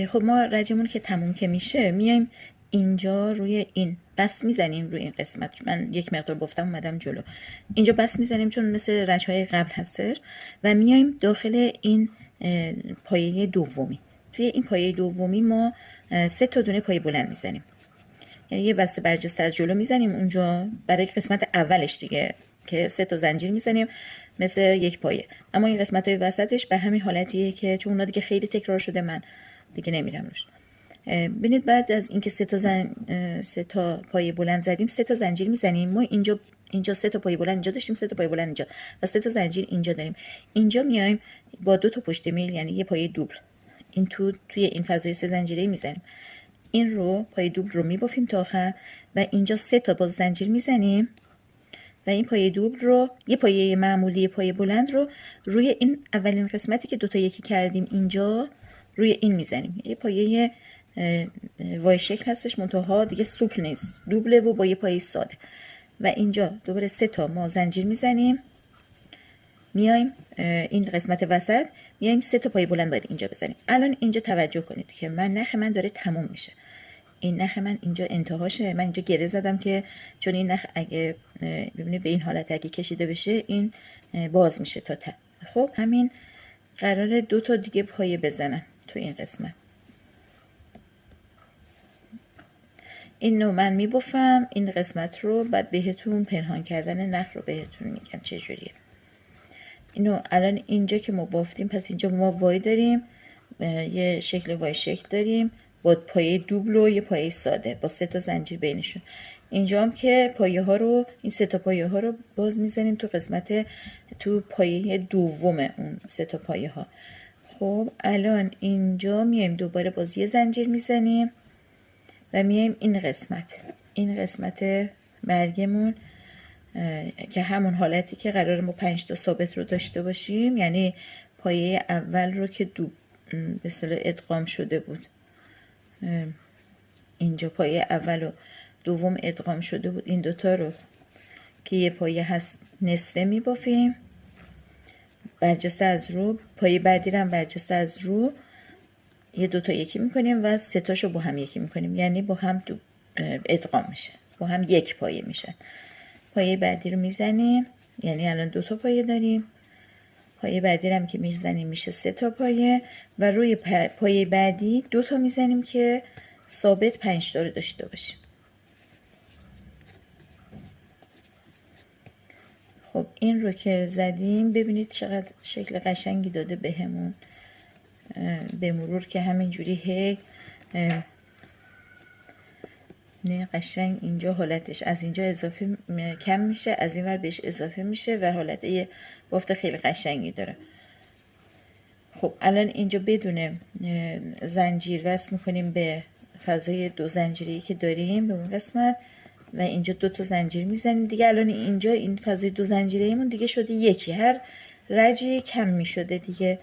خب ما رجمون که تموم که میشه میایم اینجا روی این بس میزنیم روی این قسمت. من یک مقدار گفتم اومدم جلو. اینجا بس میزنیم چون مثل رجهای قبل هستش و میایم داخل این پایه دومی. توی این پایه دومی ما 3 تا دونه پایه بلند میزنیم. یعنی یه بسته برجسته از جلو میزنیم اونجا برای قسمت اولش دیگه که 3 تا زنجیر میزنیم مثل یک پایه. اما این قسمت های وسطش به همین حالتیه که چون اونا دیگه خیلی تکرار شده من دیگه نمیرم روش. ببینید بعد از اینکه 3 تا پایه بلند زدیم 3 تا زنجیر میزنیم. ما اینجا 3 تا پایه بلند اینجا داشتیم، 3 تا پایه بلند اینجا و 3 تا زنجیر اینجا داریم. اینجا میایم با 2 تا پشت میل یعنی یه پایه دوبل این توی این فضای 3 زنجیره میزنیم. این رو پایه دوبل رو میبافیم تا آخر و اینجا 3 تا باز زنجیر میزنیم و این پایه دوبل رو یه پایه معمولی پایه بلند رو روی این اولین قسمتی که 2 تا یکی کردیم اینجا روی این میزنیم. یه پایه وای شکل هستش منتها دیگه سوپل نیست، دوبله و با یه پایه ساده. و اینجا دوباره 3 تا ما زنجیر میزنیم. میایم این قسمت وسط میایم 3 تا پایه بلند باید اینجا بزنیم. الان اینجا توجه کنید که نخ من داره تموم میشه. این نخ من اینجا انتهاشه. من اینجا گره زدم که چون این نخ اگه ببینید به این حالت اگه کشیده بشه این باز میشه تا ته. خب همین قراره 2 تا دیگه پایه بزنم تو این قسمت. این رو من میبافم این قسمت رو، بعد بهتون پنهان کردن نخ رو بهتون میگم چجوریه. اینو الان اینجا که ما بافتیم پس اینجا ما وای داریم، یه شکل وای شکل داریم با پایه دوبل و یه پایه ساده با 3 تا زنجیر بینشون. اینجا هم که پایه ها رو این 3 تا پایه ها رو باز میزنیم تو پایه دوم اون 3 تا پایه ها. خب الان اینجا میایم دوباره باز یه زنجیر میزنیم و میایم این قسمت مرگمون که همون حالتی که قرار ما 5 تا ثابت رو داشته باشیم، یعنی پایه اول رو که به اصطلاح ادغام شده بود، اینجا پایه اول و دوم ادغام شده بود، این دوتا رو که یه پایه هست نصفه میبافیم برجسته از رو، پایه بعدی رو هم برجسته از رو یه 2 تا یکی میکنیم و 3 تاشو با هم یکی میکنیم، یعنی با هم ادغام میشه، با هم یک پایه میشن. پایه بعدی رو میزنیم، یعنی الان 2 تا پایه داریم. پایه بعدی رو هم که میزنیم میشه 3 تا پایه و روی پایه بعدی 2 تا میزنیم که ثابت 5 تا رو داشته باشیم. خب این رو که زدیم ببینید چقدر شکل قشنگی داده بهمون. به مرور که همینجوری نه قشنگ اینجا حالتش از اینجا اضافه کم میشه، از این ور بهش اضافه میشه و حالت یه بافت خیلی قشنگی داره. خب الان اینجا بدون زنجیر وصل میکنیم به فضای 2 زنجیری که داریم به اون قسمت و اینجا 2 تا زنجیر میزنیم دیگه. الان اینجا این فضای 2 زنجیریمون دیگه شده یکی، هر رجی کم میشده دیگه.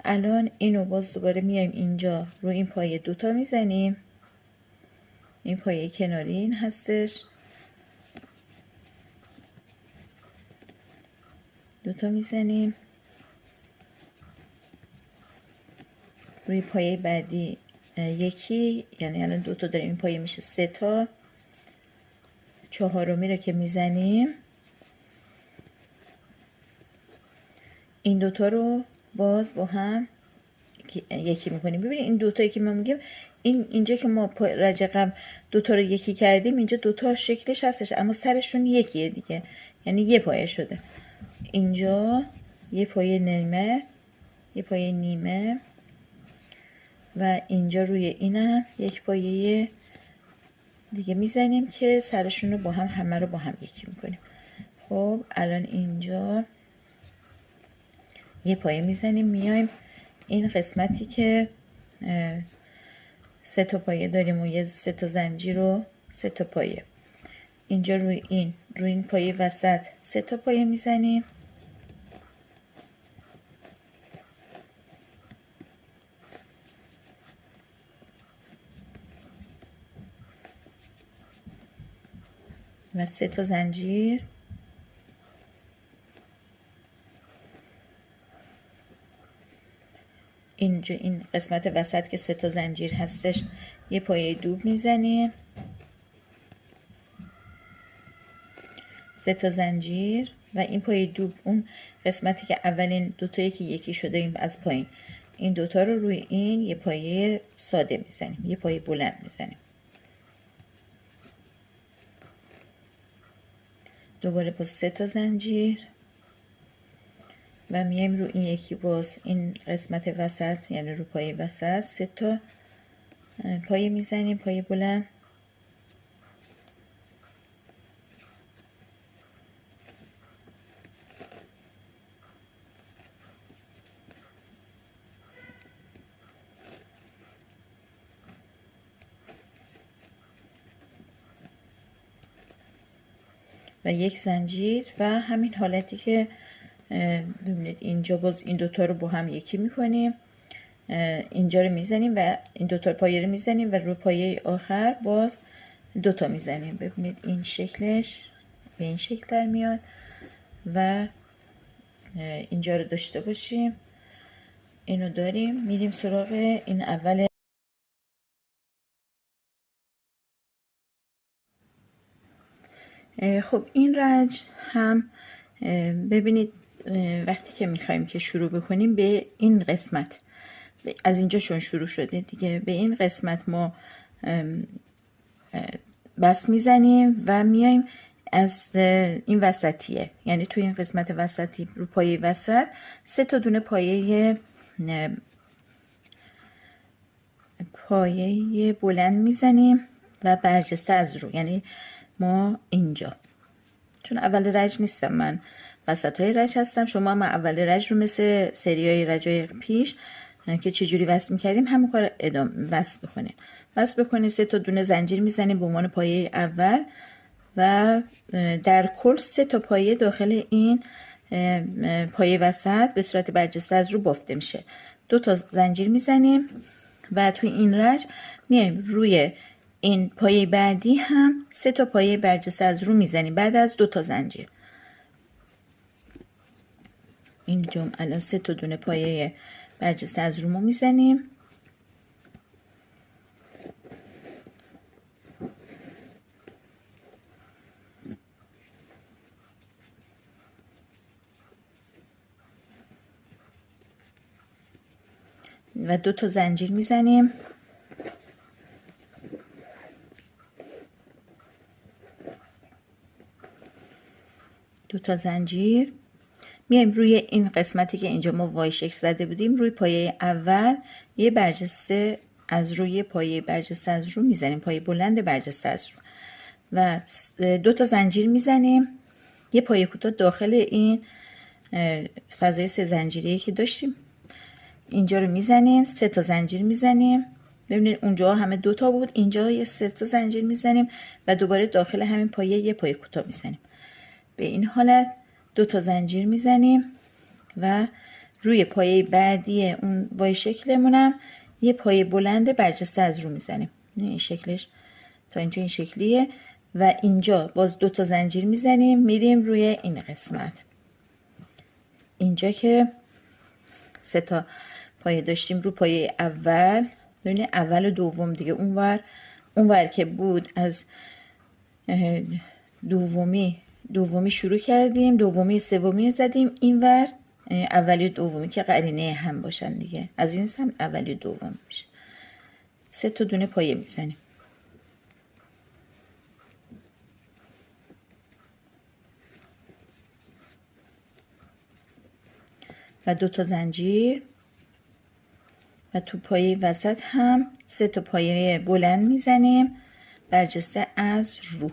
الان اینو باز دوباره میایم اینجا رو این پایه 2 تا میزنیم، این پایه کناری این هستش 2 تا میزنیم، روی پایه بعدی یکی، یعنی الان 2 تا داریم، این پایه میشه 3 تا. چهارمی رو که میزنیم این 2 تا رو باز با هم یکی میکنیم. ببینید این 2 تایی که ما میگیم اینجا که ما رج قبل 2 تا رو یکی کردیم اینجا 2 تا شکلش هستش اما سرشون یکیه دیگه، یعنی یه پایه شده. اینجا یه پایه نیمه، یه پایه نیمه و اینجا روی اینم یک پایه دیگه میزنیم که سرشون رو با هم همه رو با هم یکی میکنیم. خب الان اینجا یه پایه میزنیم، میایم این قسمتی که 3 تا پایه داریم و یه 3 تا زنجیر و 3 تا پایه اینجا روی این پایه وسط 3 تا پایه میزنیم و 3 تا زنجیر. اینجا این قسمت وسط که 3 تا زنجیر هستش یه پایه دوبل میزنیم، 3 تا زنجیر و این پایه دوبل اون قسمتی که اولین دوتایی که یکی شده این از پایین، این دوتا رو روی این یه پایه ساده میزنیم، یه پایه بلند میزنیم. دوباره با 3 تا زنجیر و میایم رو این یکی باز این قسمت وسط، یعنی رو پایه وسط 3 تا پایه میزنیم، پایه بلند. و یک زنجیر و همین حالتی که ببینید اینجا باز این دوتا رو با هم یکی میکنیم، اینجا رو میزنیم و این دوتا پایه رو میزنیم و رو پایه آخر باز دوتا میزنیم. ببینید این شکلش به این شکل در میاد و اینجا رو داشته باشیم، اینو داریم. میریم سراغ این اول. خب این رنج هم ببینید وقتی که میخوایم که شروع بکنیم به این قسمت، از اینجا شون شروع شده دیگه، به این قسمت ما بس میزنیم و میایم از این وسطیه، یعنی توی این قسمت وسطی رو پایه وسط 3 تا دونه پایه بلند میزنیم و برجسته از رو، یعنی ما اینجا، چون اول رج نیستم من، وسط های رج هستم، شما هم اول رج رو مثل سری های رجای پیش که چجوری وصل میکردیم همون کار ادامه وصل بکنیم. وصل بکنیم 3 تا دونه زنجیر میزنیم به عنوان پایه اول و در کل 3 تا پایه داخل این پایه وسط به صورت برجسته از رو بافته میشه. 2 تا زنجیر میزنیم و توی این رج میایم روی این پایه بعدی هم 3 تا پایه برجسته از رو میزنیم بعد از 2 تا زنجیر. اینجا الان 3 تا دونه پایه برجسته از رو میزنیم و 2 تا زنجیر میزنیم دو تا زنجیر. میایم روی این قسمتی که اینجا ما وای شکل زده بودیم روی پایه اول یه برجسته از روی پایه برجسته از رو میزنیم، پایه بلند برجسته از رو و 2 تا زنجیر میزنیم، یه پایه کوتاه داخل این فضای 3 زنجیری که داشتیم اینجا رو میزنیم، 3 تا زنجیر میزنیم. ببینید اونجا همه 2 تا بود، اینجا یه 3 تا زنجیر میزنیم و دوباره داخل همین پایه یه پایه کوتاه میزنیم. به این حالت 2 تا زنجیر میزنیم و روی پایه بعدی اون وای شکلمونم یه پایه بلند برجسته از رو میزنیم. این شکلش تا اینجا این شکلیه و اینجا باز 2 تا زنجیر میزنیم، میریم روی این قسمت. اینجا که 3 تا پایه داشتیم رو پایه اول، ببینید اول و دوم دیگه، اونور که بود از دومی شروع کردیم، دومی سومی زدیم، اینور اولی و دومی که قرینه هم باشن دیگه، از این سمت اولی و دوم میشه. 3 تا دونه پایه میزنیم و 2 تا زنجیر و تو پایه وسط هم 3 تا پایه بلند میزنیم برجسته از رو.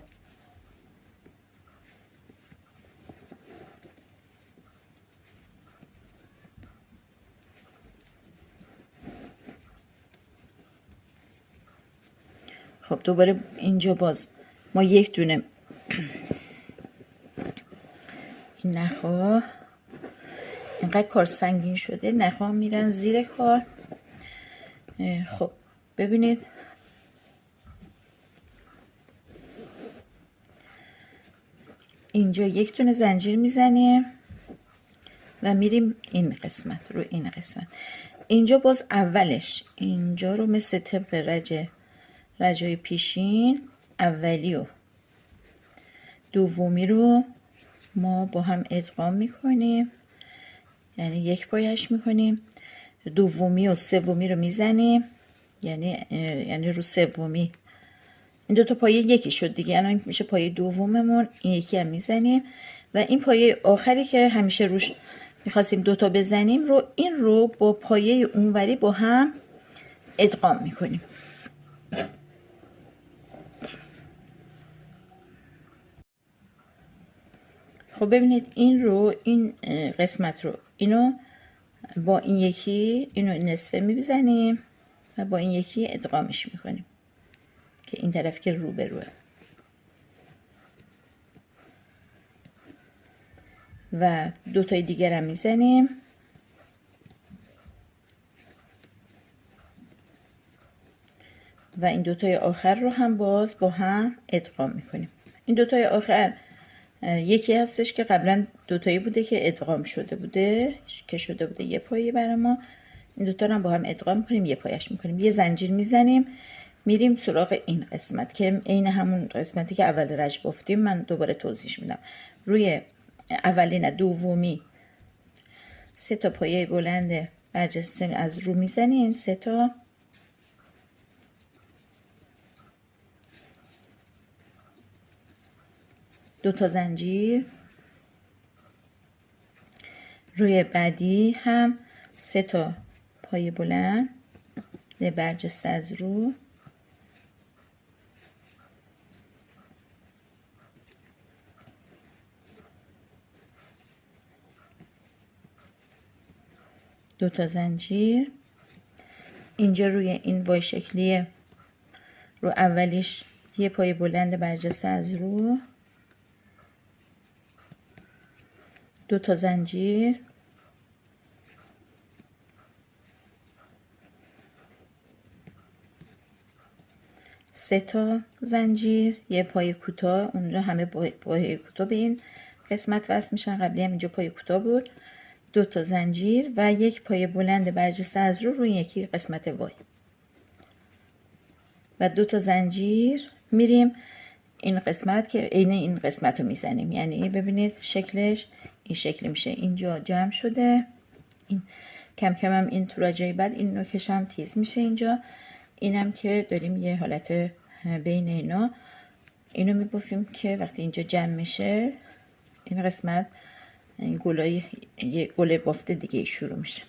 خب دوباره اینجا باز ما یک دونه این نخا اینقدر کار سنگین شده، نخا میرن زیر کار. خب ببینید اینجا یک دونه زنجیر میزنیم و میریم این قسمت رو این قسمت. اینجا باز اولش اینجا رو مثل طبق رجای پیشین اولی و دومی رو ما با هم ادغام میکنیم، یعنی یک پایش میکنیم، دومی و سومی رو میزنیم، یعنی رو سومی این دوتا پایه یکی شد دیگه، الان میشه پایه دوممون، این یکی هم میزنیم و این پایه آخری که همیشه روش میخواستیم دوتا بزنیم رو این رو با پایه اونوری با هم ادغام میکنیم. خب ببینید این قسمت رو اینو با این یکی اینو نصفه میزنیم و با این یکی ادغامش میکنیم که این طرف که رو به روه و دوتای دیگر هم میزنیم و این دوتای آخر رو هم باز با هم ادغام میکنیم. این دوتای آخر یکی هستش که قبلا دوتایی بوده که ادغام شده بوده که شده بوده یه پایه برای ما، این دوتا رو هم با هم ادغام میکنیم، یه پایش میکنیم، یه زنجیر میزنیم، میریم سراغ این قسمت که عین همون قسمتی که اول رج گفتیم. من دوباره توضیح میدم. روی اولین دومی 3 تا پایه بلند برجسته از رو میزنیم، 3 تا، دو تا زنجیر، روی بعدی هم 3 تا پایه بلند برجسته از رو، دو تا زنجیر، اینجا روی این وای شکلیه رو اولیش یه پایه بلند برجسته از رو، دو تا زنجیر، سه تا زنجیر، یه پایه کوتاه، اونجا همه پایه کوتاه به این قسمت وصل میشن، قبلی هم اینجا پایه کوتاه بود، دو تا زنجیر و یک پایه بلند برجسته از رو روی یکی قسمت وای و دو تا زنجیر، میریم این قسمت که عین این قسمت رو میزنیم، یعنی ببینید شکلش این شکل میشه، اینجا جمع شده، این کم کم هم این تو راجعی بعد این نوکش هم تیز میشه، اینجا اینم که داریم یه حالت بین اینا، اینو میبافیم که وقتی اینجا جمع میشه این قسمت این گلای یه گل بافته دیگه شروع میشه.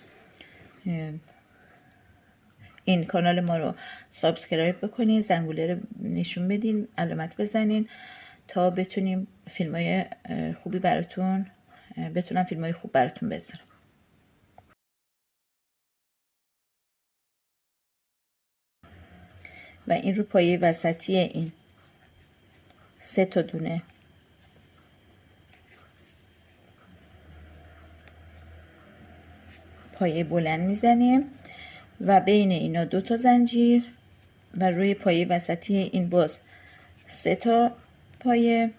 این کانال ما رو سابسکرایب بکنین، زنگوله رو نشون بدین، علامت بزنین تا بتونیم فیلمای خوبی براتون فیلمای خوب براتون بذارم. و این رو پایه وسطی این 3 تا دونه پایه بلند میزنیم و بین اینا 2 تا زنجیر و روی پایه وسطی این باز 3 تا پایه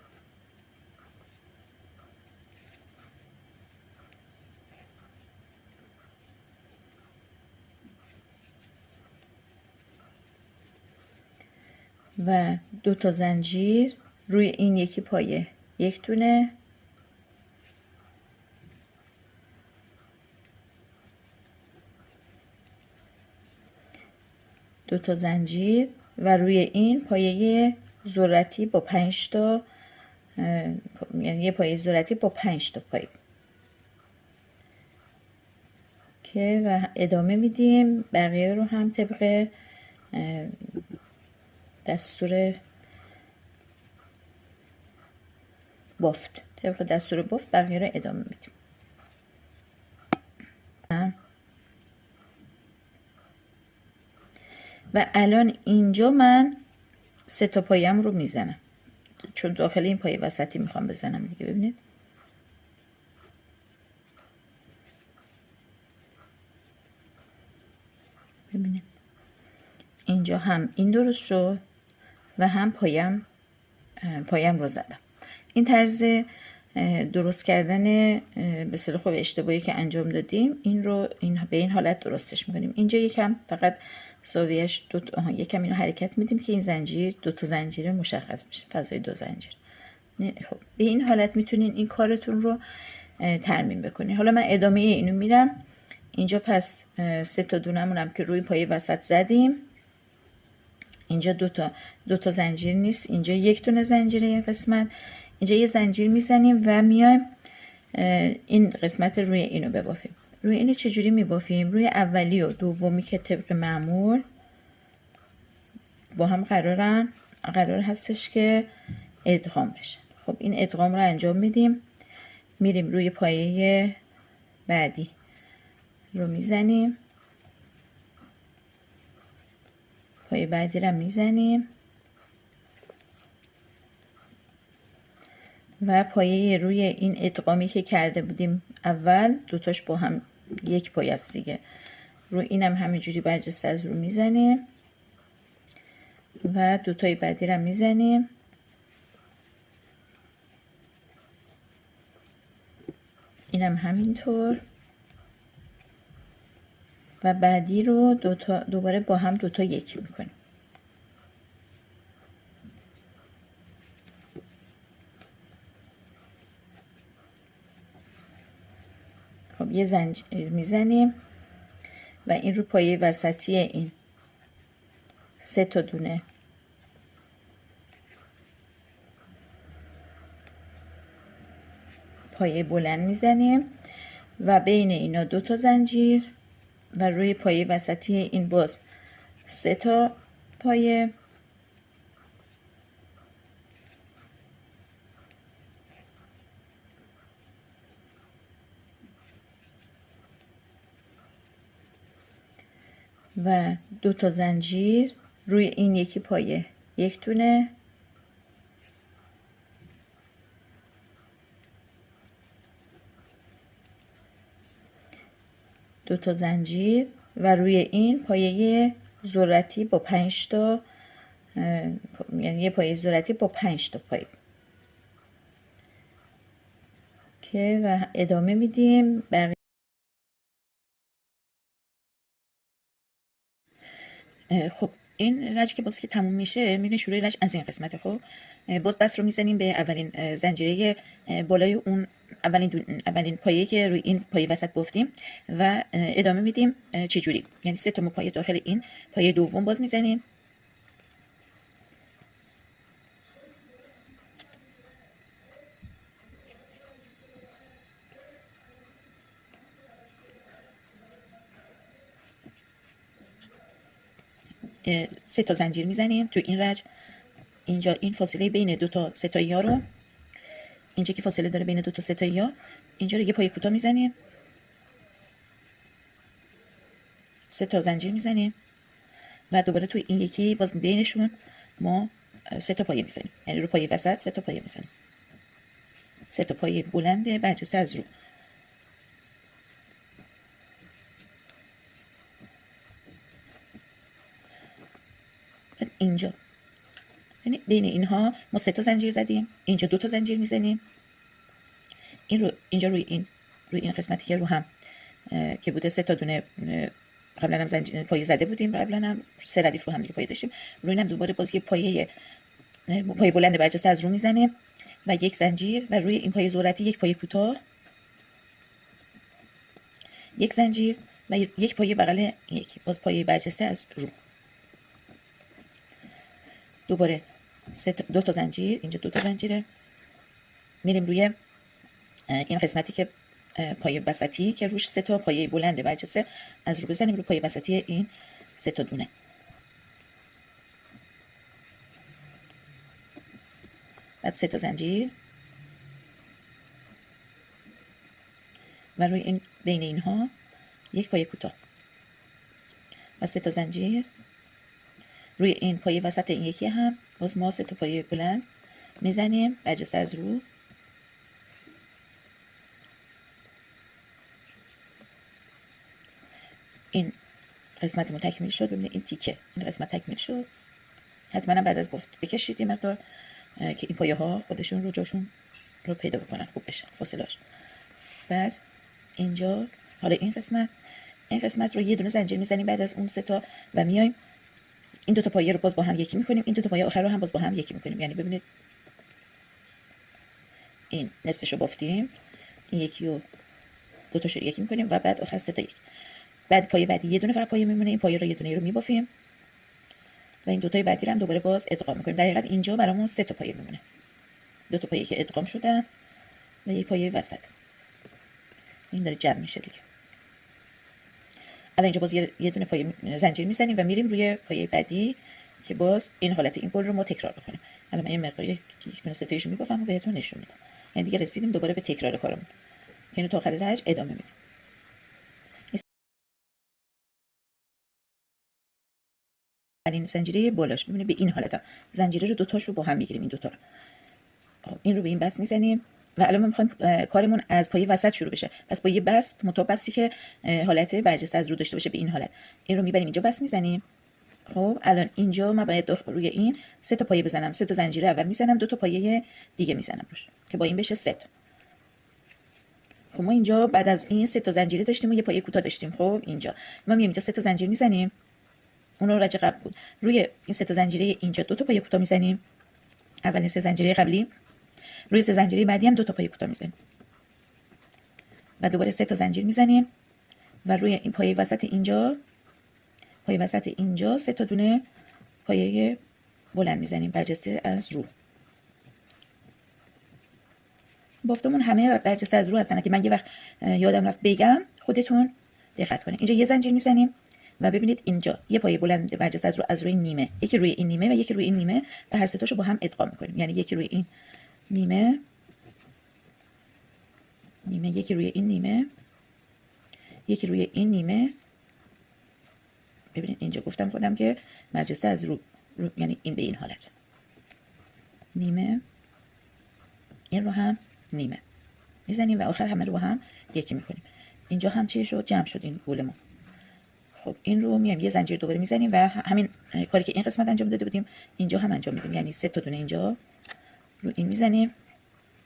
و 2 تا زنجیر، روی این یکی پایه یک دونه، دو تا زنجیر و روی این پایه ذرتی با 5 تا، یعنی یه پایه ذرتی با 5 تا پایه که و ادامه میدیم. بقیه رو هم طبق دستور بافت بقیه رو ادامه میدیم. و الان اینجا من 3 تا پایم رو میزنم چون داخل این پایه وسطی میخوام بزنم دیگه. ببینید اینجا هم این درست شد و هم پایم رو زدم. این طرز درست کردن به اصطلاح خب اشتباهی که انجام دادیم این رو به این حالت درستش میکنیم. اینجا یکم فقط زاویه‌اش یکم اینو حرکت میدیم که این زنجیر 2 تا زنجیر مشخص بشه، فضای 2 زنجیر. خب به این حالت میتونین این کارتون رو ترمیم بکنین. حالا من ادامه اینو میرم. اینجا پس 3 تا دونمونم که روی پایه وسط زدیم. اینجا دو تا زنجیر نیست، اینجا 1 دونه زنجیره این قسمت. اینجا یه زنجیر میزنیم و میایم این قسمت روی اینو ببافیم. روی اینو چجوری میبافیم؟ روی اولی و دومی که طبق معمول با هم قرار هستش که ادغام بشن. خب این ادغام رو انجام میدیم. میریم روی پایه بعدی رو میزنیم، پایه بعدی رو میزنیم و پایه روی این ادغامی که کرده بودیم اول دوتاش با هم یک پایه است دیگه. روی اینم همینجوری برجسته از رو میزنیم و دوتای بعدی رو میزنیم. اینم همینطور و بعدی رو دوباره با هم دوتا یکی میکنیم. خب یه زنجیر میزنیم و این رو پایه وسطی این 3 تا دونه پایه بلند میزنیم و بین اینا 2 تا زنجیر و روی پایه وسطی این باز 3 تا پایه و 2 تا زنجیر روی این یکی پایه 1 دونه دو تا زنجیر و روی این پایه ذرتی با 5 تا یعنی یه پایه ذرتی با 5 تا پایه که و ادامه میدیم. خب این رج که باز که تموم میشه میبینید شروع رج از این قسمته. خب باز بس رو میزنیم به اولین زنجیره بالای اون اولین پایه‌ای که روی این پایه وسط گفتیم و ادامه میدیم. چه جوری؟ یعنی 3 تا پایه داخل این پایه دوم باز میزنیم سه تا زنجیر میزنیم تو این رج. اینجا این فاصله بین 2 تا 3 تایی ها رو اینجا که فاصله داره بین 2 تا 3 تایی ها اینجا رو یه پایه کوتاه میزنیم، 3 تا زنجیر میزنیم و دوباره توی این یکی باز بینشون ما 3 تا پایه میزنیم، یعنی رو پایه وسط 3 تا پایه میزنیم، 3 تا پایه بلند برجسته از رو. اینجا یعنی بین اینها ما 3 تا زنجیر زدیم، اینجا 2 تا زنجیر میزنیم، این رو اینجا روی این قسمتی که رو هم که بوده 3 تا دونه قبلا هم زنجیر پایه زده بودیم، قبلا هم 3 ردیف رو هم دیگه پایه داشتیم، روی اینم دوباره باز یه پایه بلند برجسته از رو میزنیم و یک زنجیر و روی این پایه ذرتی یک پایه کوتاه، یک زنجیر و یک پایه بغل یکی باز پایه برجسته از رو، دوباره 2 تا زنجیر، اینجا 2 تا زنجیره، میریم روی این قسمتی که پایه وسطی که روش 3 تا پایه بلند برجسته از رو بزنیم، رو پایه وسطی این 3 تا دونه، بعد 3 تا زنجیر و روی این بین اینها یک پایه کوتاه و 3 تا زنجیر، روی این پایه وسط این یکی هم باز ما 3 تا پایه بلند میزنیم برجسته از رو، این قسمت ما تکمیل شد. ببینید این تیکه این قسمت تکمیل شد. حتما بعد از بافت بکشید یه مقدار که این پایه ها خودشون رو جاشون رو پیدا بکنن خوب بشه فاصلاش. بعد اینجا حالا این قسمت رو یه دونه زنجیر میزنیم بعد از اون 3 تا و میایم این 2 تا پایه رو باز با هم یکی میکنیم، این 2 تا پایه آخر رو هم باز با هم یکی میکنیم. یعنی ببینید این نصفش رو بافتیم، این یکی رو 2 تاشو یکی میکنیم و بعد آخر 3 تا یک. بعد پایه بعدی یه دونه فقط پایه میمونه، این پایه رو یه دونه رو میبافیم و این 2 تای بعدی رو هم دوباره باز ادغام میکنیم. در حقیقت اینجا برامون 3 تا پایه میمونه، 2 تا پایه که ادغام شدن و یک پایه وسط. این داره جمع میشه دیگه. الان اینجا باز یه دونه پایه زنجیر میزنیم و میریم روی پایه بعدی که باز این حالت این گل رو ما تکرار بکنیم. الان من یه مقداری یک دونه ستایشو میبافم و بهتون نشون میدم. یعنی دیگه رسیدیم دوباره به تکرار کارمون. اینو تا آخر رج ادامه میدیم. این زنجیره بالاش ببینید به این حالت زنجیره رو 2 تاشو با هم میگیریم، این 2 تا رو. این رو به این بس میزنیم و الان ما میخوایم کارمون از پایه وسط شروع بشه. پس با یه بست بستی که حالت برجسته از رو داشته باشه به این حالت، این رو میبریم اینجا بس میزنیم. خب الان اینجا من باید روی این 3 تا پایه بزنم، 3 تا زنجیر اول میزنم، 2 تا پایه دیگه میزنم روش که با این بشه 3 تا. خب ما اینجا بعد از این 3 تا زنجیره داشتیم و یه پایه کوتاه داشتیم. خب اینجا ما میایم اینجا 3 تا زنجیر میزنیم، اون رو رج قبل بود. روی این 3 تا زنجیره اینجا 2 تا پایه کوتاه میزنیم، اولین 3 زنجیره قبلی. روی 3 زنجیره بعدی هم 2 تا پایه کوتاه میزنیم و دوباره 3 تا زنجیر میزنیم و روی این پایه وسط اینجا 3 تا دونه پایه بلند میزنیم برجسته از رو. بافتمون همه برجسته از رو هستن که من یه وقت یادم رفت بگم خودتون دقت کنید. اینجا یه زنجیر میزنیم و ببینید اینجا یه پایه بلند برجسته از روی نیمه، یکی روی این نیمه و یکی روی این نیمه و هر سه تاشو با هم ادغام میکنیم. یعنی یکی روی این نیمه، یکی روی این نیمه، یکی روی این نیمه. ببینید اینجا گفتم خودم که برجسته از رو یعنی این به این حالت نیمه، این رو هم نیمه میزنیم و آخر همه رو با هم یکی میکنیم. اینجا هم چی شد؟ جمع شد این گولمون. خب این رو میایم یه زنجیر دوباره میزنیم و همین کاری که این قسمت انجام داده بودیم اینجا هم انجام میدیم. یعنی 3 تا دونه اینجا رو این میزنیم،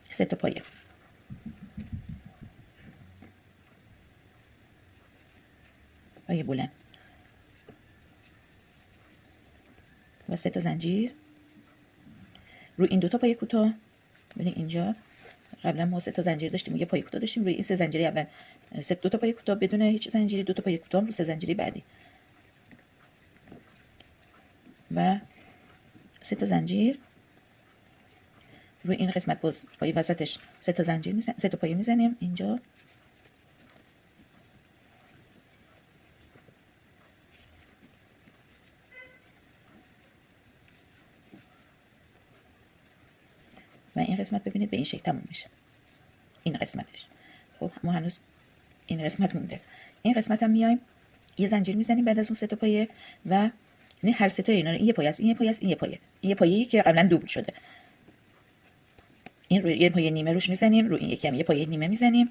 3 تا پایه بلند و 3 تا زنجیر رو این 2 تا پایه کوتاه. ببینید اینجا قبلا ما 3 تا زنجیر داشتیم و یه پایه کوتاه داشتیم. روی این 3 زنجیره اول 2 تا پایه کوتاه بدون هیچ زنجیری، 2 تا پایه کوتاه رو 3 زنجیره بعدی و 3 تا زنجیر روی این قسمت باز پایه وسطش 3 تا زنجیر میزنیم، 3 تا پایه میزنیم اینجا و این قسمت ببینید به این شکل تموم میشه. این قسمتش. خب ما هنوز این قسمت مونده. این قسمت هم میایم یه زنجیر میزنیم بعد از اون 3 تا پایه و یعنی هر 3 تا اینا رو این یه پایه است، این یه پایه است، این یه پایه، این یه پایه‌ای که قبلا دوبل شده. این روی یه پایه نیمه روش میزنیم، روی این یکی هم یه پایه نیمه میزنیم،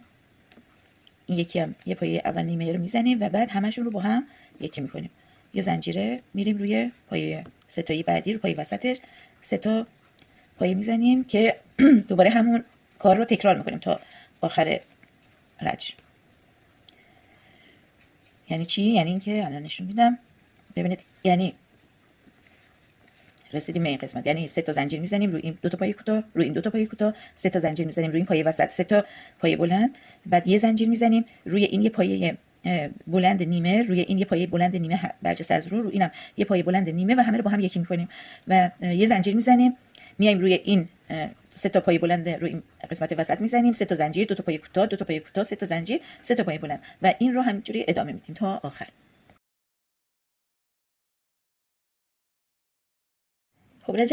این یکی هم یه پایه اول نیمه رو میزنیم و بعد همشون رو با هم یکی میکنیم. یه زنجیره میریم روی پایه 3 تایی بعدی، رو پایه وسطش 3 تا پایه میزنیم که دوباره همون کار رو تکرار میکنیم تا آخر رج. یعنی چی؟ یعنی اینکه الان نشون میدم ببینید، یعنی رسیدیم به این قسمت. یعنی 3 تا زنجیر میزنیم روی این 2 تا پایه کوتاه، روی این 2 تا پایه کوتاه، 3 تا زنجیر میزنیم روی این پایه وسط، 3 تا پایه بلند، بعد یه زنجیر میزنیم روی این یه پایه بلند نیمه، روی این یه پایه بلند نیمه برجسته از رو اینم یه پایه بلند نیمه و همه رو با هم یکی میکنیم و یه زنجیر میزنیم، میایم روی این 3 تا پایه بلند روی این قسمت وسط میزنیم، 3 تا زنجیر، 2 تا پایه کوتاه، 2 تا پایه کوتاه، 3 تا زنجیر، 3 تا پایه بلند و این رو همینجوری ادامه میدیم تا آخر. خب رج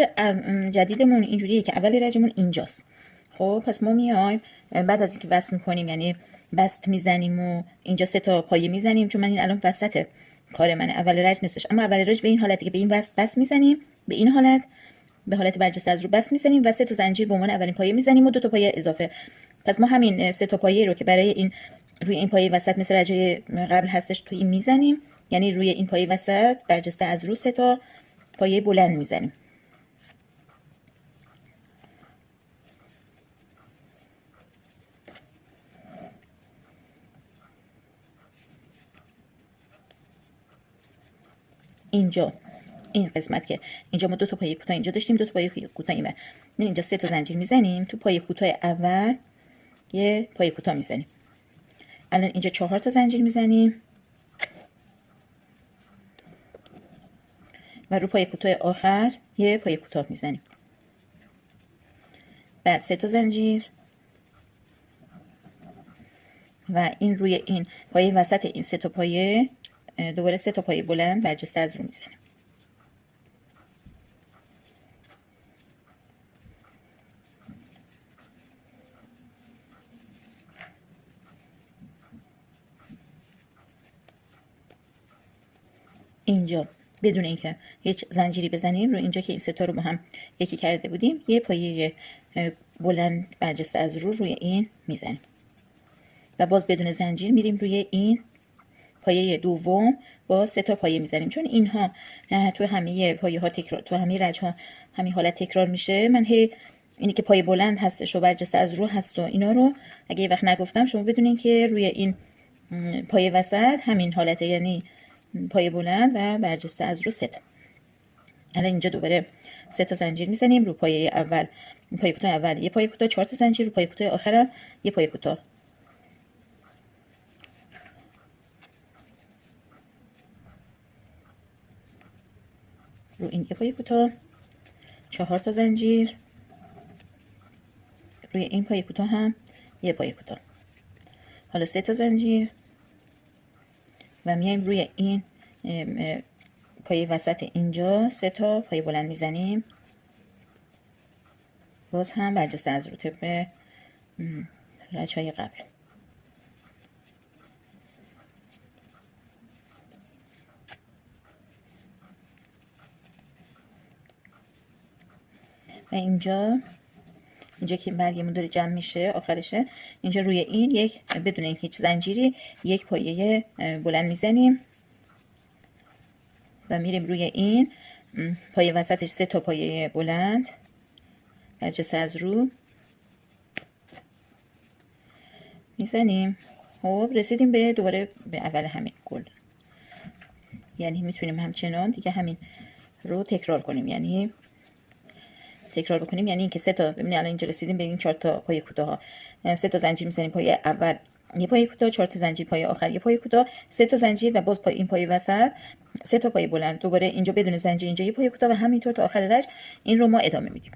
جدیدمون اینجوریه که اول رجمون اینجاست. خب پس ما میایم بعد از اینکه وصل میکنیم یعنی بست میزنیم و اینجا 3 تا پایه میزنیم، چون من این الان وسط کار من اول رج نیستش، اما اول رج به این حالتی که به این بست میزنیم، به این حالت به حالت برجسته از رو بست میزنیم و 3 تا زنجیر به عنوان اولین پایه میزنیم و 2 تا پایه اضافه. پس ما همین 3 تا پایه رو که برای این روی این پایه وسط مثل رجای قبل هستش تو این میزنیم، یعنی روی این پایه وسط برجسته از رو 3 تا پایه بلند میزنیم. اینجا این قسمت که اینجا ما دو تا پایه کوتاه اینجا داشتیم، دو تا پایه کوتاه اینور، اینجا 3 تا زنجیر میزنیم، تو پایه کوتاه اول یه پایه کوتاه میزنیم. الان اینجا 4 تا زنجیر میزنیم و رو پایه کوتاه آخر یه پایه کوتاه میزنیم. بعد 3 تا زنجیر و این روی این پایه وسط این 3 تا پایه دوباره 3 تا پایه بلند برجسته از رو میزنیم. اینجا بدون اینکه هیچ زنجیری بزنیم رو اینجا که این 3 تا رو با هم یکی کرده بودیم یه پایه بلند برجسته از رو روی این میزنیم و باز بدون زنجیر میریم روی این پایه دوم با 3 تا پایه میزنیم. چون اینها تو همه پایه ها تکرار، تو همه رج ها همین حالت تکرار میشه، من اینی که پایه بلند هستش و برجسته از رو هست و اینا رو اگه یه وقت نگفتم شما بدونین که روی این پایه وسط همین حالته، یعنی پایه بلند و برجسته از رو 3 تا. الان اینجا دوباره 3 تا زنجیر میزنیم رو پایه اول، پایه کوتاه اول یه پایه کوتاه، 4 تا زنجیر رو پایه کوتاه آخرم یه پایه کوتاه. رو این یه پایه کوتاه، 4 تا زنجیر، روی این پایه کوتاه هم یه پایه کوتاه. حالا 3 تا زنجیر و میایم روی این پایه وسط اینجا 3 تا پایه بلند میزنیم، باز هم برجسته از رو طبق رج‌های قبل. و اینجا که برگمون داره جمع میشه آخرشه، اینجا روی این یک بدون هیچ زنجیری یک پایه بلند میزنیم و میریم روی این پایه وسطش 3 تا پایه بلند برجسته از رو میزنیم. خب رسیدیم به دوباره به اول همین گل، یعنی میتونیم همچنان دیگه همین رو تکرار کنیم، یعنی تکرار بکنیم، یعنی اینکه 3 تا، ببینید الان اینجا رسیدیم به این 4 تا پایه کوتاه ها، 3 تا زنجیر میزنیم پایه اول یه پایه کوتاه، 4 تا زنجیر پایه آخر یه پایه کوتاه، 3 تا زنجیر و باز این پایه وسط 3 تا پایه بلند، دوباره اینجا بدون زنجیر اینجا یه پایه کوتاه و همینطور تا آخر رج. این رو ما ادامه میدیم.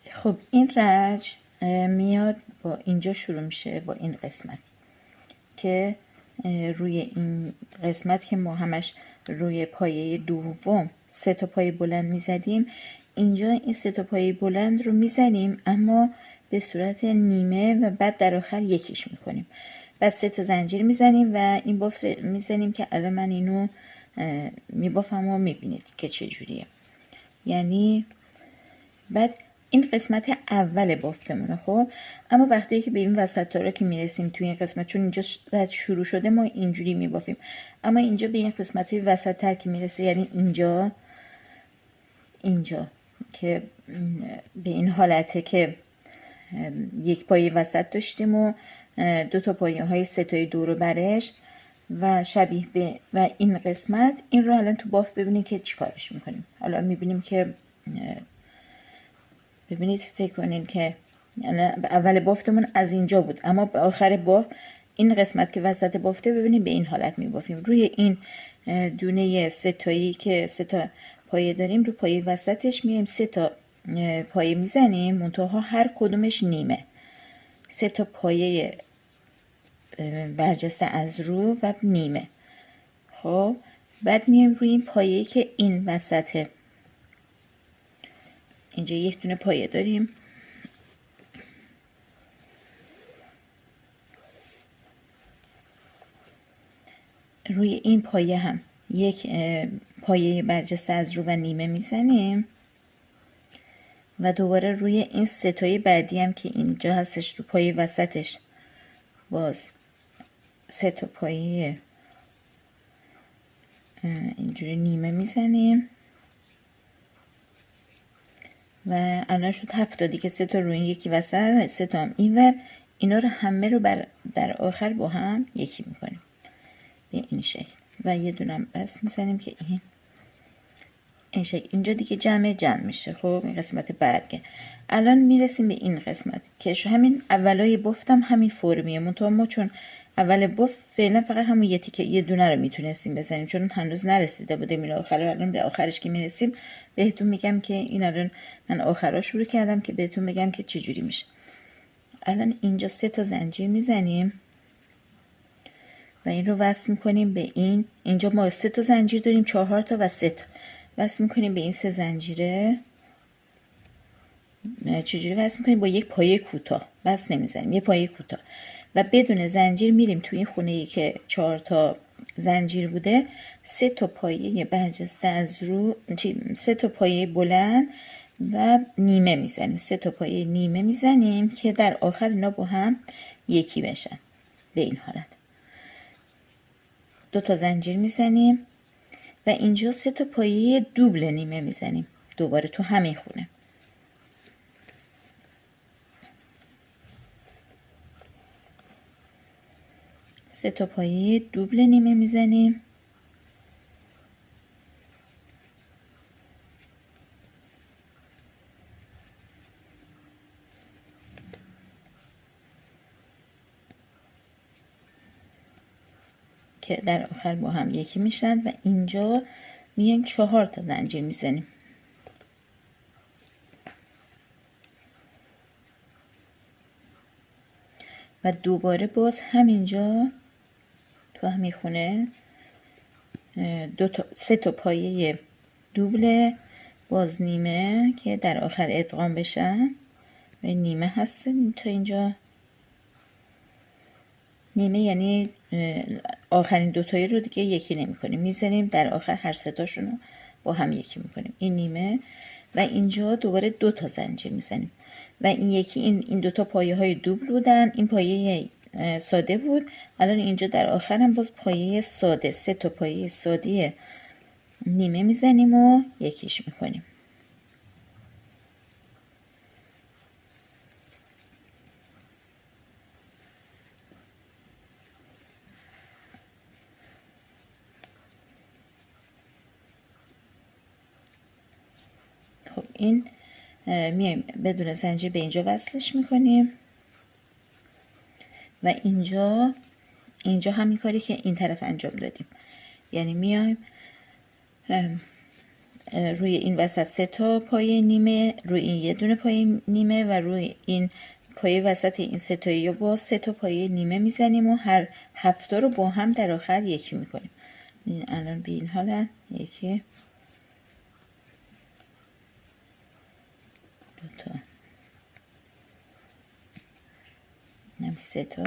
خب این رج میاد با اینجا شروع میشه، با این قسمت که روی این قسمت که ما همش روی پایه دوم 3 تا پایه بلند میزدیم، اینجا این 3 تا پایه بلند رو میزنیم اما به صورت نیمه و بعد در آخر یکیش میکنیم، بعد 3 تا زنجیر میزنیم و این بافت میزنیم که الان من اینو میبافم و میبینید که چه جوریه. یعنی بعد این قسمت اول بافتمونه. خب اما وقتی که به این وسط رو که میرسیم توی این قسمت، چون اینجا رد شروع شده ما اینجوری میبافیم، اما اینجا به این قسمت های وسط تر که میرسه، یعنی اینجا که به این حالته که یک پایه وسط داشتیم و 2 تا پایه های 3 تای دور و برش و شبیه به و این قسمت، این رو الان تو بافت ببینید که چی کارش میکنیم. حالا میبینیم که ببینید، فکر کنین که اول بافتمون از اینجا بود اما به آخر بافت این قسمت که وسط بافته ببینید به این حالت میبافیم. روی این دونه 3 تایی که 3 تا پایه داریم رو پایه وسطش میایم 3 تا پایه میزنیم، منتها هر کدومش نیمه، 3 تا پایه برجسته از رو و نیمه. خب بعد میایم روی این پایه که این وسطه، اینجا یک دونه پایه داریم، روی این پایه هم یک پایه برجسته از رو و نیمه میزنیم و دوباره روی این 3 تای بعدی هم که اینجا هستش رو پایه وسطش باز 3 تا پایه اینجوری نیمه میزنیم و الان شد 7 تا دیگه، 3 تا روی این یکی وسط، 3 تا هم اینور. اینا رو همه رو در آخر با هم یکی میکنیم به این شکل و یه دونم بس میزنیم که این شکل. اینجا دیگه جمع میشه. خب این قسمت برگه. الان میرسیم به این قسمت که همین اولای بفتم همین فرمیه، منتها ما چون اول بفت فعلا فقط همون یه تیکه یه دونه رو میتونستیم بزنیم چون هنوز نرسیده بودیم این آخر. الان به آخرش که میرسیم بهتون میگم که این الان من آخرش شروع کردم که بهتون بگم که چجوری میشه. الان اینجا 3 تا زنجیر میزنیم و این رو وصل میکنیم به این. اینجا ما 3 تا زنجیر داریم، 4 تا و 3 تا وصل میکنیم به این 3 زنجیره. چجوری وصل میکنیم؟ با یک پایه کوتاه وصل نمیزنیم، یه پایه کوتاه و بدون زنجیر میریم تو این خونه ای که 4 تا زنجیر بوده، 3 تا پایه برجسته از رو 3 تا پایه بلند و نیمه میزنیم. 3 تا پایه نیمه میزنیم که در آخر اینا با هم یکی بشن. به این حالت 2 تا زنجیر میزنیم و اینجا 3 تا پایه دوبل نیمه میزنیم دوباره تو همین خونه. سه تا پایه دوبل نیمه میزنیم که در آخر با هم یکی میشن و اینجا میایم 4 تا زنجیر میزنیم و دوباره باز همینجا تو همین خونه 3 تا پایه دوبل باز نیمه که در آخر ادغام بشن و نیمه هست تا اینجا. نیمه یعنی آخرین دوتایی رو دیگه یکی نمی کنیم، میذاریم در آخر هر 3 تاشون رو با هم یکی میکنیم. این نیمه و اینجا دوباره 2 تا زنجیر میزنیم و این یکی این 2 تا پایه های دوبل بودن، این پایه ساده بود. الان اینجا در آخر هم باز پایه ساده 3 تا پایه ساده نیمه میزنیم و یکیش میکنیم. خب این میایم بدون زنجیر به اینجا وصلش میکنیم و اینجا همین کاری که این طرف انجام دادیم، یعنی میایم روی این وسط 3 تا پایه نیمه، روی این یه دونه پایه نیمه و روی این پایه وسط این 3 تایی رو با 3 تا پایه نیمه میزنیم و هر 7 تا رو با هم در آخر یکی میکنیم. الان به این حالت 1 2 تا 3 تا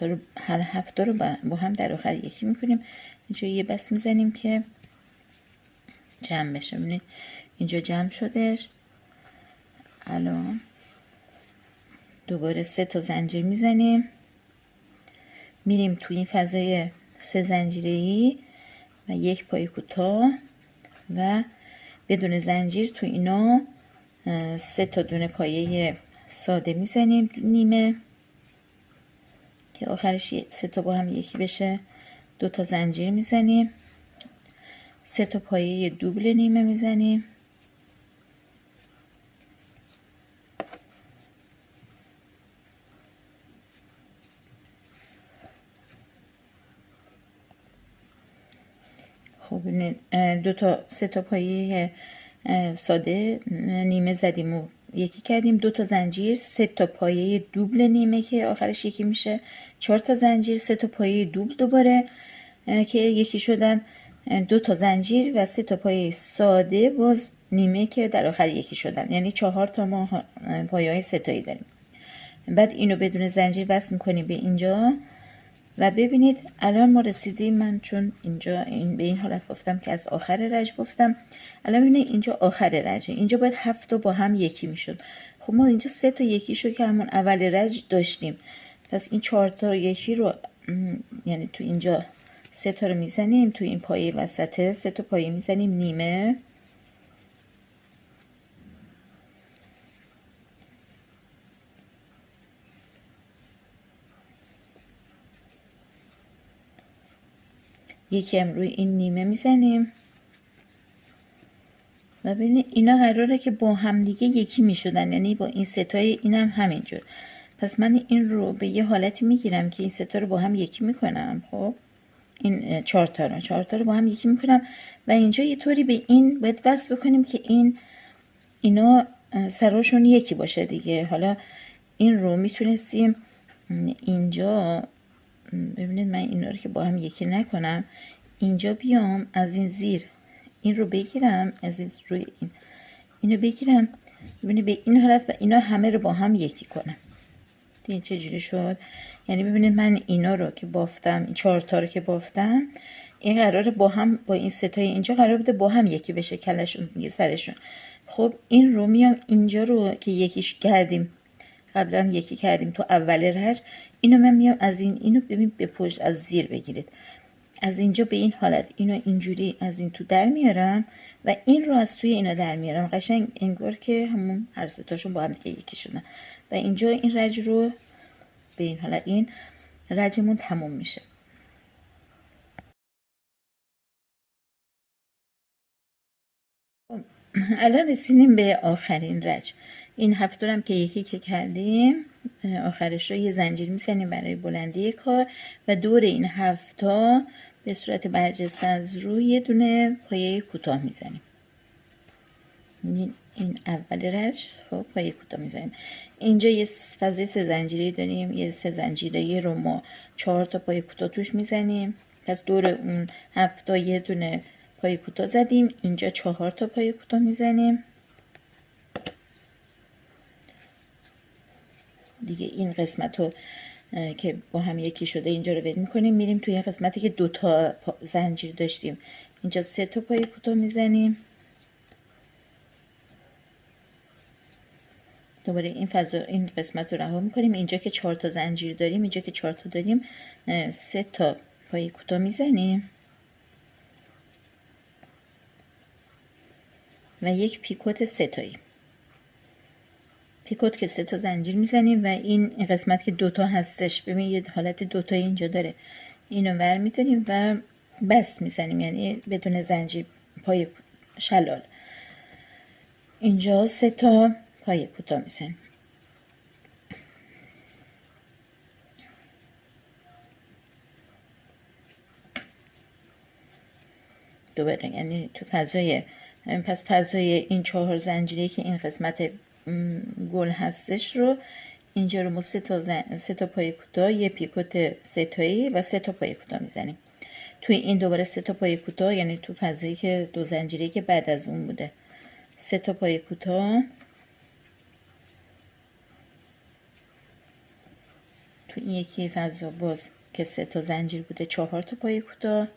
رو هر 7 تا رو با هم در آخر یکی میکنیم. اینجا یه بس میزنیم که جمع بشه. ببینید اینجا جمع شدش. الان دوباره 3 تا زنجیر میزنیم، میریم توی این فضای 3 زنجیره‌ای و یک پای کوتاه و بدون زنجیر تو اینا 3 تا دونه پایه ساده میزنیم نیمه که آخرش 3 تا با هم یکی بشه. 2 تا زنجیر میزنیم، 3 تا پایه دوبل نیمه میزنیم خب 3 تا پایه ساده نیمه زدیم و یکی کردیم. 2 تا زنجیر، 3 تا پایه دوبل نیمه که آخرش یکی میشه، 4 تا زنجیر، 3 تا پایه دوبل دوباره که یکی شدن، 2 تا زنجیر و 3 تا پایه ساده باز نیمه که در آخر یکی شدن، یعنی 4 تا ما پایه های 3 تایی داریم. بعد اینو بدون زنجیر وصل میکنیم به اینجا و ببینید الان ما رسیدیم، من چون اینجا به این حالت گفتم که از آخر رج گفتم، الان ببینید اینجا آخر رجه، اینجا باید 7 تا با هم یکی میشد. خب ما اینجا 3 تا یکی شو که همون اول رج داشتیم، پس این 4 تا یکی رو یعنی تو اینجا 3 تا رو میزنیم، تو این پایه وسطه 3 تا پایه میزنیم نیمه، یکی هم روی این نیمه میزنیم و ببینید اینا قراره که با هم دیگه یکی میشدن، یعنی با این ستای اینم همینجور. پس من این رو به یه حالتی میگیرم که این ستا رو با هم یکی میکنم. خب این 4 تا رو با هم یکی میکنم و اینجا یه طوری به این باید وصل بکنیم که اینا سراشون یکی باشه دیگه. حالا این رو میتونستیم اینجا، ببینید من اینا رو که با هم یکی نکنم، اینجا بیام از این زیر این رو بگیرم، از این روی اینو بگیرم، ببینید به این حالت و اینا همه رو با هم یکی کنم. دیگه چجوری شد؟ یعنی ببینید من اینا رو که بافتم، این 4 تا رو که بافتم، این قراره با هم با این ستای اینجا قرار بوده با هم یکی بشه، کلشون دیگه سرشون. خب این رو میام اینجا رو که یکیش کردیم، قبلا یکی کردیم تو اول رج، اینو من میام از اینو ببین به پشت از زیر بگیرید، از اینجا به این حالت اینو اینجوری از این تو در میارم و این رو از توی اینا در میارم، قشنگ انگار که همون هر سه تاشون با هم دیگه یکی شدن و اینجا این رج رو به این حالت این رجمون تموم میشه. الان رسیدیم به آخرین رج. این 7 هم که یکی که کردیم، آخرش رو یه زنجیر میزنیم برای بلندی کار و دور این 7 به صورت برجسته از روی یه دونه پایه کوتاه میزنیم. این اول رج. خب پایه کوتاه میزنیم. اینجا یه فضای 3 زنجیری داریم، یه 3 زنجیره رو ما 4 تا پایه کوتاه توش میزنیم. پس دور اون 7 یه دونه پایه کوتاه زدیم، اینجا 4 تا پایه کوتاه میزنیم دیگه. این قسمت رو که با هم یکی شده اینجا رو ول میکنیم، میریم توی قسمتی که 2 تا زنجیر داشتیم، اینجا 3 تا پایه کوتاه میزنیم. دوباره این فضا این قسمت رو رها میکنیم، اینجا که 4 تا زنجیر داریم، اینجا که 4 تا داریم 3 تا پایه کوتاه میزنیم و یک پیکوت 3 تایی. پیکوت که 3 تا زنجیر میزنیم و این قسمت که 2 تا هستش، ببین یه حالت 2 تایی اینجا داره، اینو ور میداریم و بست میزنیم، یعنی بدون زنجیر پای شلال. اینجا 3 تا پای کوتاه میزنیم. دوباره یعنی تو فضای پس فضای این 4 زنجیری که این قسمت گل هستش رو اینجا رو ما 3 تا پای کوتاه، یه پیکوت 3 تایی و 3 تا پای کوتاه میزنیم. توی این دوباره 3 تا پای کوتاه، یعنی تو فضایی که 2 زنجیری که بعد از اون بوده 3 تا پای کوتاه. تو این یکی فضا باز که 3 تا زنجیر بوده 4 تا پای کوتاه.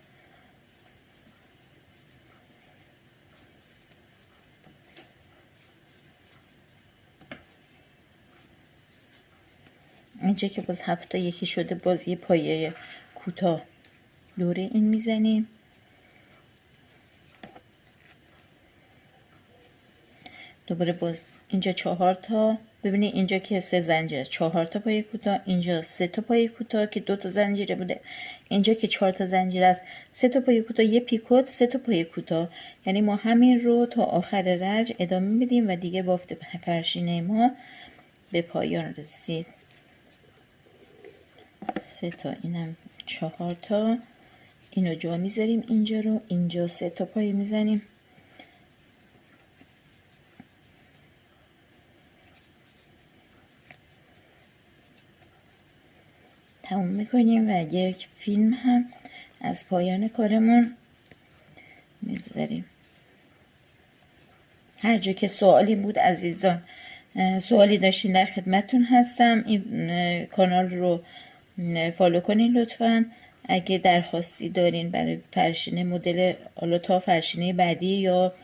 اینجا که باز 7 تا یکی شده، باز یه پایه کوتاه دور این میزنیم. دوباره باز اینجا 4 تا، ببینید اینجا که 3 زنجیر است، 4 تا پایه کوتاه، اینجا 3 تا پایه کوتاه که 2 تا زنجیره بوده، اینجا که 4 تا زنجیر است 3 تا پایه کوتاه، یه پیکوت 3 تا پایه کوتاه. یعنی ما همین رو تا آخر رج ادامه میدیم و دیگه بافت فرشینه ما به پایان رسید. 3 تا، اینم 4 تا، اینو جا میذاریم اینجا رو، اینجا 3 تا پایه میزنیم. تموم میکنیم و یک فیلم هم از پایان کارمون میذاریم. هر جا که سوالی بود عزیزان، سوالی داشتین در خدمتون هستم. این کانال رو فالو کنین لطفا. اگه درخواستی دارین برای فرشینه مدل حالا تا فرشینه بعدی یا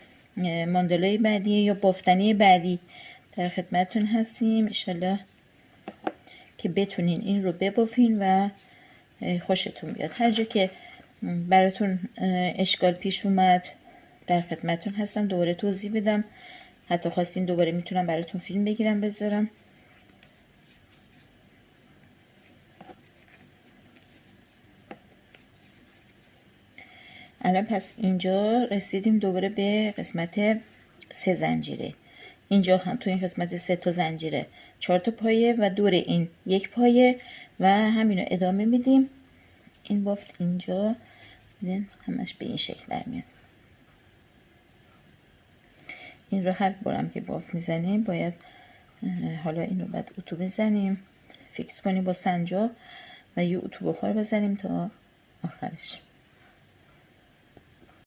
ماندالای بعدی یا بافتنی بعدی در خدمتتون هستیم. انشالله که بتونین این رو ببافین و خوشتون بیاد. هر جا که براتون اشکال پیش اومد در خدمتتون هستم، دوباره توضیح بدم. حتی خواستین دوباره میتونم براتون فیلم بگیرم بذارم. الان پس اینجا رسیدیم دوباره به قسمت 3 زنجیره. اینجا هم تو این قسمت 3 تا زنجیره 4 تا پایه و دور این 1 پایه و همینو ادامه میدیم. این بافت اینجا ببین همش به این شکل در میاد. این رو هر بارم که بافت میزنیم باید حالا اینو بعد اتو بزنیم، فیکس کنیم با سنجاق و یه اتو بخار بزنیم تا آخرش.